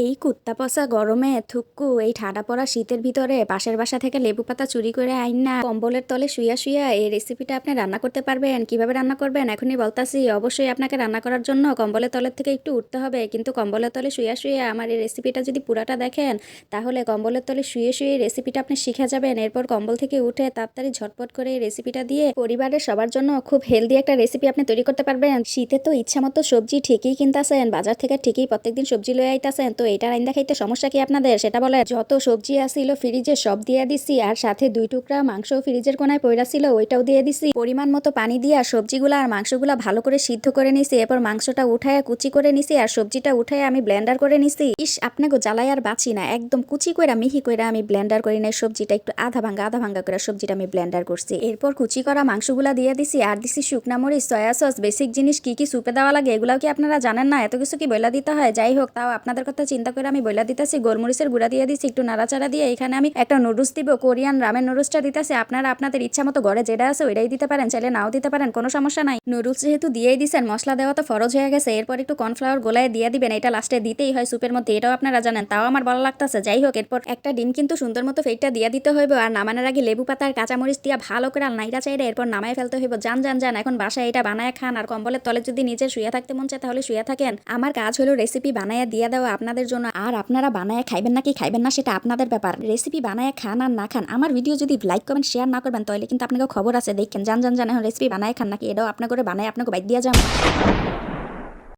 এই কুত্তা পচা গরমে থুক্কু এই ঠাডা পড়া শীতের ভিতরে পাশের বাসা থেকে লেবু পাতা চুরি করে আইন না কম্বলের তলে শুইয়া শুইয়া এই রেসিপিটা আপনি রান্না করতে পারবেন। কিভাবে রান্না করবেন এখনই বলতাছি। অবশ্যই আপনাকে রান্না করার জন্য কম্বলের তলের থেকে একটু উঠতে হবে, কিন্তু কম্বলের তলে শুইয়া শুইয়া আমার এই রেসিপিটা যদি পুরাটা দেখেন তাহলে কম্বলের তলে শুয়ে শুয়ে এই রেসিপিটা আপনি শিখে যাবেন। এরপর কম্বল থেকে উঠে তাড়াতাড়ি ঝটপট করে এই রেসিপিটা দিয়ে পরিবারের সবার জন্য খুব হেলদি একটা রেসিপি আপনি তৈরি করতে পারবেন। শীতে তো ইচ্ছা মতো সবজি ঠিকই কিনতেছেন, বাজার থেকে ঠিকই প্রত্যেকদিন সবজি লয়ে আইতাছেন, তো এটা রাইন্দা খাইতে সমস্যা কি আপনাদের সেটা বলে। যত সবজি আসিল ফ্রিজে সব দিয়ে দিছি, আর সাথে 2 টুকরা মাংস ফ্রিজের কোনায় পইরা ছিল ওইটাও দিয়ে দিছি। পরিমাণ মতো পানি দিয়া সবজিগুলা আর মাংসগুলা ভালো করে সিদ্ধ করে নিছি। এরপর মাংসটা উঠায় কুচি করে নিছি আর সবজিটা উঠায় আমি ব্লেন্ডার করে নিছি। ইস আপনাকে জ্বালাই আর বাঁচি না, একদম কুচি কইরা মিহি কইরা আমি ব্লেন্ডার করি নাই সবজিটা, একটু আধা ভাঙ্গা করে সবজিটা আমি ব্লেন্ডার করছি। এরপর কুচি করা মাংসগুলা দিয়ে দিছি আর দিছি শুকনা মরিচ, সয়া সস, বেসিক জিনিস কি কি সুপে দেওয়া লাগে এগুলাও কি আপনারা জানেন না? এত কিছু কি বইলা দিতে হয়? যাই হোক, তাও আপনাদের কথা চিন্তা করে আমি বইলা দিতেছি। গোলমরিচের গুঁড়া দিয়ে দিছি, একটু নাড়াচাড়া দিয়ে এখানে আমি একটা নুডলস দিব, কোরিয়ান রামেন নুডলসটা দিতেছি। আপনারা আপনাদের ইচ্ছা মতো ঘরে যেটা আছে ওইটাই দিতে পারেন, চাইলে নাও দিতে পারেন, কোনো সমস্যা নাই। নুডলস যেহেতু দিয়েই দিছেন, মশলা দেওয়া তো ফরজ হয়ে গেছে। এরপর একটু কর্নফ্লাওয়ার গোলায় দিয়ে দিবেন, এটা লাস্টে দিতেই হয় সুপের মধ্যে, এটাও আপনারা জানেন, তাও আমার ভালো লাগতেছে। যাই হোক, এরপর একটা ডিম কিন্তু সুন্দর মতো ফেটটা দিয়ে দিতে হইবে, আর নামানোর আগে লেবু পাতা আর কাঁচামরিচ দিয়া ভালো করে নাইরা চাইরা এরপর নামায় ফেলতে হইব। যান এখন বাসায় এটা বানায় খান, আর কম্বলের তলে যদি নিজে শুয়ে থাকতে মন চায় তাহলে শুয়ে থাকেন। আমার কাজ হলো রেসিপি বানায় দিয়ে দেওয়া আপনাদের জন্য, আর আপনারা বানায় খাইবেন নাকি খাইবেন না সেটা আপনাদের ব্যাপার। রেসিপি বানায় খান আর না খান, আমার ভিডিও যদি লাইক কমেন্ট শেয়ার না করবেন তাহলে কিন্তু আপনাকে খবর আছে। দেখেন যান এখন রেসিপি বানায় খান নাকি এটাও আপনার করে বানায় আপনাকে বাইক দিয়া যান।